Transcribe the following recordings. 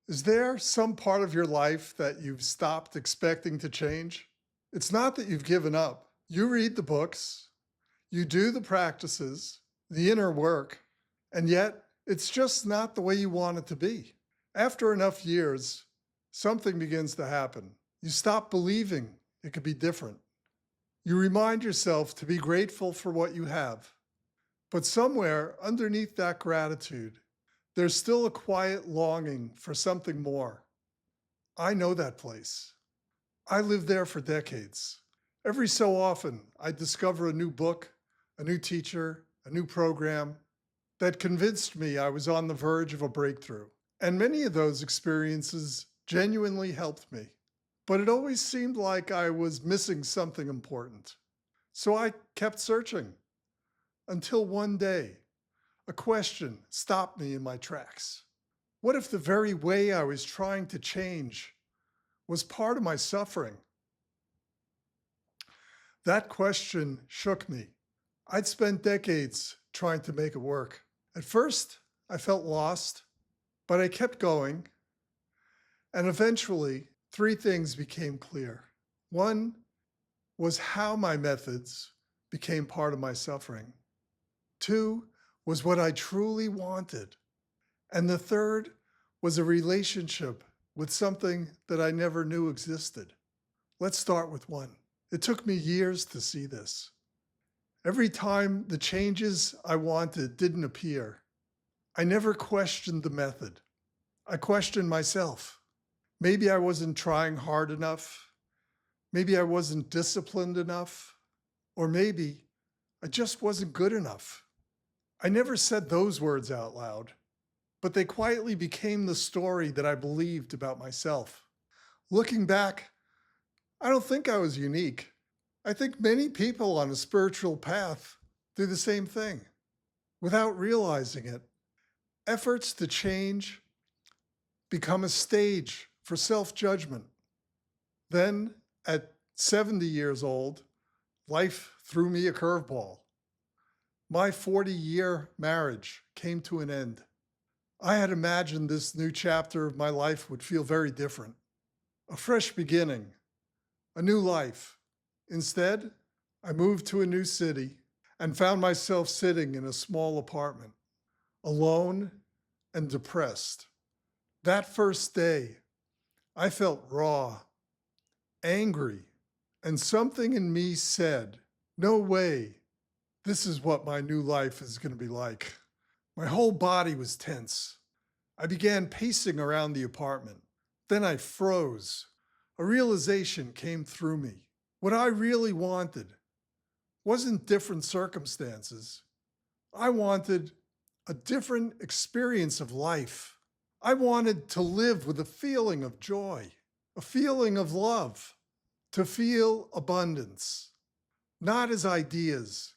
Is there some part of your life that you've stopped expecting to change? It's not that you've given up. You read the books, you do the practices, the inner work, and yet it's just not the way you want it to be. After enough years, something begins to happen. You stop believing it could be different. You remind yourself to be grateful for what you have. But somewhere underneath that gratitude, there's still a quiet longing for something more. I know that place. I lived there for decades. Every so often, I discover a new book, a new teacher, a new program that convinced me I was on the verge of a breakthrough. And many of those experiences genuinely helped me. But it always seemed like I was missing something important. So I kept searching until one day, a question stopped me in my tracks. What if the very way I was trying to change was part of my suffering? That question shook me. I'd spent decades trying to make it work. At first, I felt lost, but I kept going. And eventually, three things became clear. One was how my methods became part of my suffering. Two was what I truly wanted. And the third was a relationship with something that I never knew existed. Let's start with one. It took me years to see this. Every time the changes I wanted didn't appear, I never questioned the method. I questioned myself. Maybe I wasn't trying hard enough. Maybe I wasn't disciplined enough. Or maybe I just wasn't good enough. I never said those words out loud, but they quietly became the story that I believed about myself. Looking back, I don't think I was unique. I think many people on a spiritual path do the same thing. Without realizing it, efforts to change become a stage for self-judgment. Then, at 70 years old, life threw me a curveball. My 40-year marriage came to an end. I had imagined this new chapter of my life would feel very different. A fresh beginning, a new life. Instead, I moved to a new city and found myself sitting in a small apartment, alone and depressed. That first day, I felt raw, angry, and something in me said, "No way. This is what my new life is going to be like." My whole body was tense. I began pacing around the apartment. Then I froze. A realization came through me. What I really wanted wasn't different circumstances. I wanted a different experience of life. I wanted to live with a feeling of joy, a feeling of love, to feel abundance, not as ideas,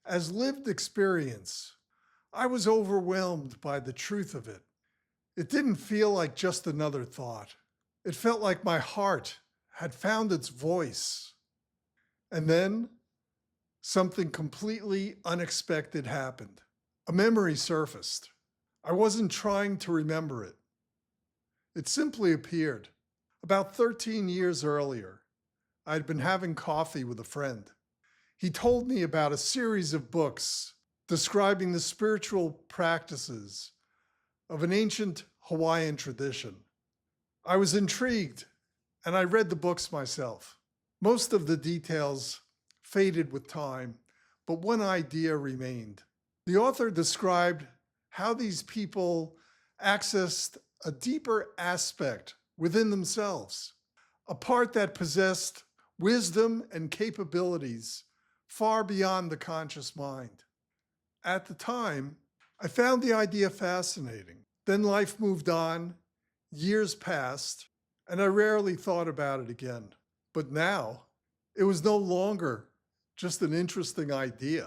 as lived experience. I was overwhelmed by the truth of it. It didn't feel like just another thought. It felt like my heart had found its voice. And then something completely unexpected happened. A memory surfaced. I wasn't trying to remember it. It simply appeared. About 13 years earlier, I had been having coffee with a friend. He told me about a series of books describing the spiritual practices of an ancient Hawaiian tradition. I was intrigued, and I read the books myself. Most of the details faded with time, but one idea remained. The author described how these people accessed a deeper aspect within themselves, a part that possessed wisdom and capabilities far beyond the conscious mind. At the time, I found the idea fascinating. Then life moved on, years passed, and I rarely thought about it again. But now, it was no longer just an interesting idea.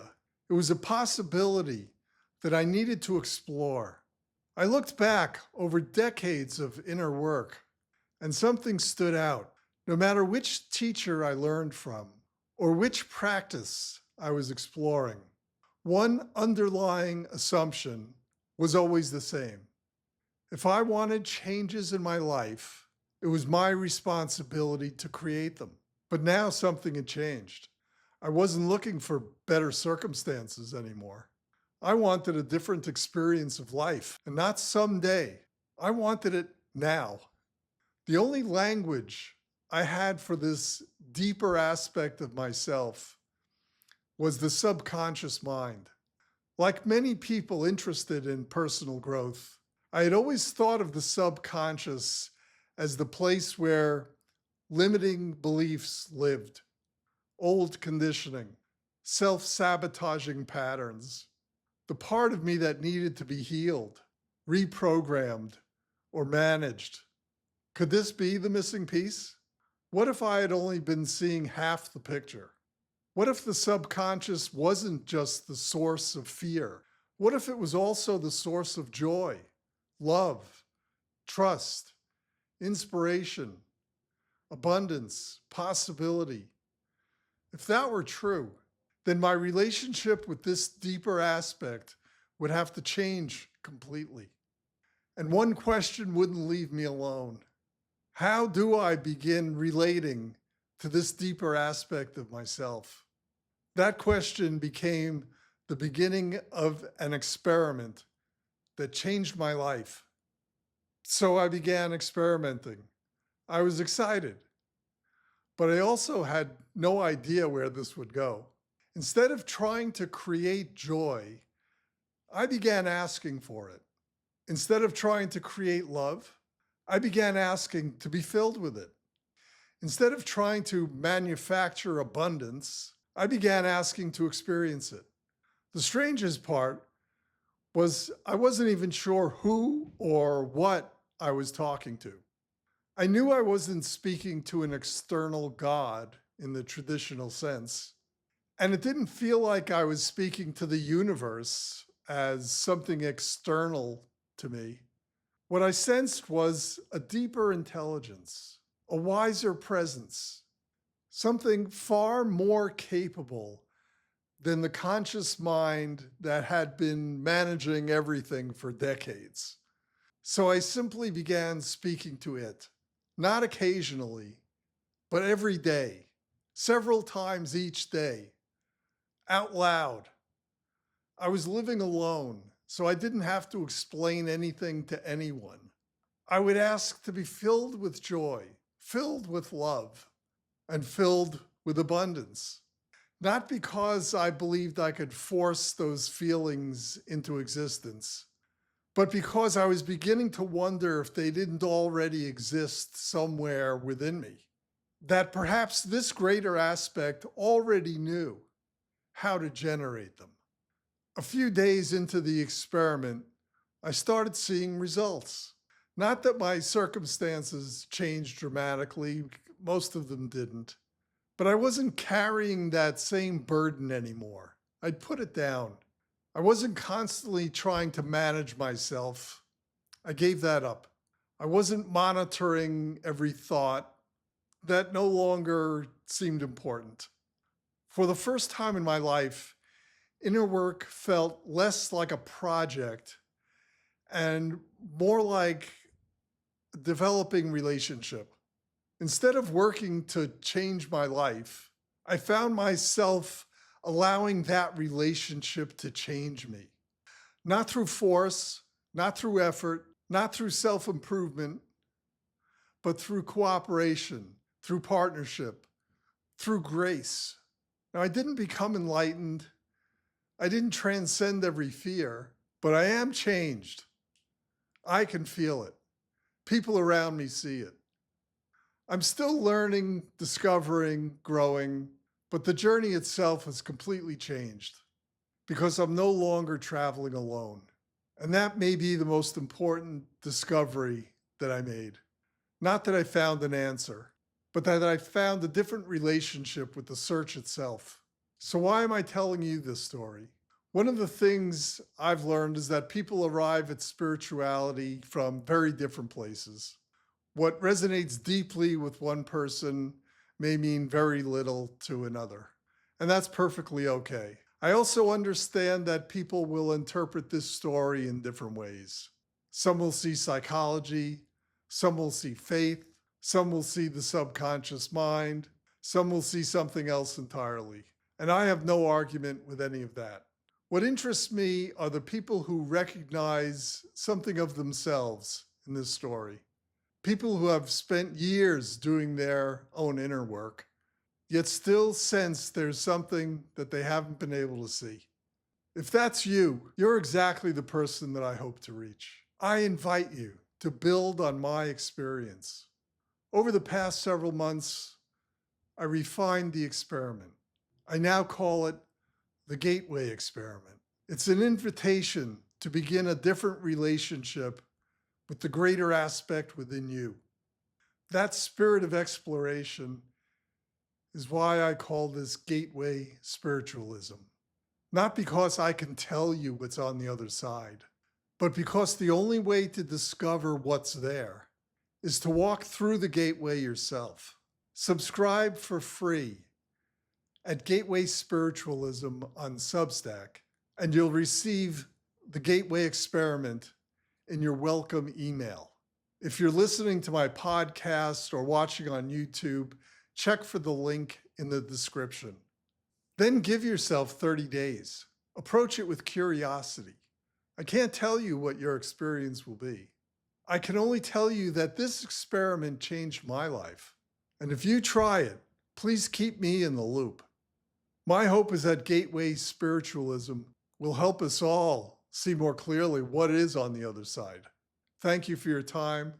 It was a possibility that I needed to explore. I looked back over decades of inner work, and something stood out. No matter which teacher I learned from, or which practice I was exploring, one underlying assumption was always the same. If I wanted changes in my life, it was my responsibility to create them. But now something had changed. I wasn't looking for better circumstances anymore. I wanted a different experience of life, and not someday. I wanted it now. The only language I had for this deeper aspect of myself was the subconscious mind. Like many people interested in personal growth, I had always thought of the subconscious as the place where limiting beliefs lived, old conditioning, self-sabotaging patterns, the part of me that needed to be healed, reprogrammed, or managed. Could this be the missing piece? What if I had only been seeing half the picture? What if the subconscious wasn't just the source of fear? What if it was also the source of joy, love, trust, inspiration, abundance, possibility? If that were true, then my relationship with this deeper aspect would have to change completely. And one question wouldn't leave me alone. How do I begin relating to this deeper aspect of myself? That question became the beginning of an experiment that changed my life. So I began experimenting. I was excited, but I also had no idea where this would go. Instead of trying to create joy, I began asking for it. Instead of trying to create love, I began asking to be filled with it. Instead of trying to manufacture abundance, I began asking to experience it. The strangest part was I wasn't even sure who or what I was talking to. I knew I wasn't speaking to an external God in the traditional sense, and it didn't feel like I was speaking to the universe as something external to me. What I sensed was a deeper intelligence, a wiser presence, something far more capable than the conscious mind that had been managing everything for decades. So I simply began speaking to it, not occasionally, but every day, several times each day, out loud. I was living alone, so I didn't have to explain anything to anyone. I would ask to be filled with joy, filled with love, and filled with abundance. Not because I believed I could force those feelings into existence, but because I was beginning to wonder if they didn't already exist somewhere within me. That perhaps this greater aspect already knew how to generate them. A few days into the experiment, I started seeing results. Not that my circumstances changed dramatically, most of them didn't, but I wasn't carrying that same burden anymore. I'd put it down. I wasn't constantly trying to manage myself. I gave that up. I wasn't monitoring every thought. That no longer seemed important. For the first time in my life, inner work felt less like a project and more like a developing relationship. Instead of working to change my life, I found myself allowing that relationship to change me. Not through force, not through effort, not through self-improvement, but through cooperation, through partnership, through grace. Now, I didn't become enlightened. I didn't transcend every fear, but I am changed. I can feel it. People around me see it. I'm still learning, discovering, growing, but the journey itself has completely changed because I'm no longer traveling alone. And that may be the most important discovery that I made. Not that I found an answer, but that I found a different relationship with the search itself. So why am I telling you this story? One of the things I've learned is that people arrive at spirituality from very different places. What resonates deeply with one person may mean very little to another, and that's perfectly okay. I also understand that people will interpret this story in different ways. Some will see psychology, some will see faith, some will see the subconscious mind, some will see something else entirely. And I have no argument with any of that. What interests me are the people who recognize something of themselves in this story. People who have spent years doing their own inner work, yet still sense there's something that they haven't been able to see. If that's you, you're exactly the person that I hope to reach. I invite you to build on my experience. Over the past several months, I refined the experiment. I now call it the Gateway Experiment. It's an invitation to begin a different relationship with the greater aspect within you. That spirit of exploration is why I call this Gateway Spiritualism. Not because I can tell you what's on the other side, but because the only way to discover what's there is to walk through the gateway yourself. Subscribe for free at Gateway Spiritualism on Substack, and you'll receive the Gateway Experiment in your welcome email. If you're listening to my podcast or watching on YouTube, check for the link in the description. Then give yourself 30 days. Approach it with curiosity. I can't tell you what your experience will be. I can only tell you that this experiment changed my life. And if you try it, please keep me in the loop. My hope is that Gateway Spiritualism will help us all see more clearly what is on the other side. Thank you for your time,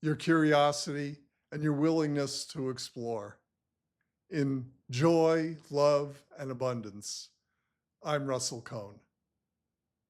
your curiosity, and your willingness to explore. In joy, love, and abundance, I'm Russell Cohn.